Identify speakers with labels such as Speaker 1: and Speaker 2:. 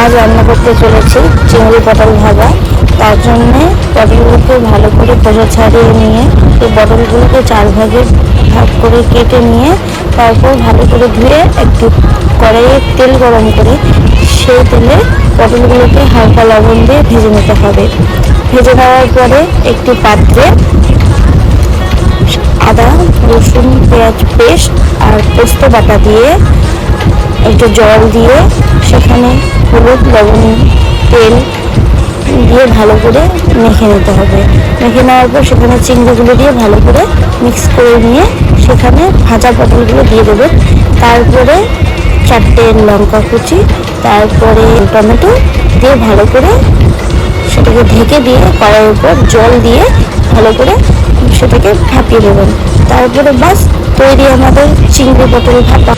Speaker 1: আজ রান্না করতে চলেছি চিংড়ি পটল ভাজা। তার জন্যে পটলগুলোকে ভালো করে খোসা ছাড়িয়ে নিয়ে এই পটলগুলোকে 4 ভাগে ভাগ করে কেটে নিয়ে তারপর ভালো করে ধুয়ে একটু কড়াইয়ে তেল গরম করে সেই তেলে পটলগুলোকে হালকা লবণ দিয়ে ভেজে নিতে হবে। ভেজে নেওয়ার পরে একটি পাত্রে আদা রসুন পেঁয়াজ পেস্ট আর পোস্ত বাটা দিয়ে একটু জল দিয়ে সেখানে হলুদ লবণ তেল দিয়ে ভালো করে মেখে নিতে হবে। মেখে নেওয়ার পর সেখানে চিংড়িগুলো দিয়ে ভালো করে মিক্স করে নিয়ে সেখানে ভাজা পটলগুলো দিয়ে দেবেন। তারপরে 4টে লঙ্কা কুচি, তারপরে টমেটো দিয়ে ভালো করে সেটাকে ঢেকে দিয়ে কড়াইয়ের উপর জল দিয়ে ভালো করে সেটাকে ভাপিয়ে দেবেন। তারপরে বাস তৈরি আমাদের চিংড়ি পটল ভাপা।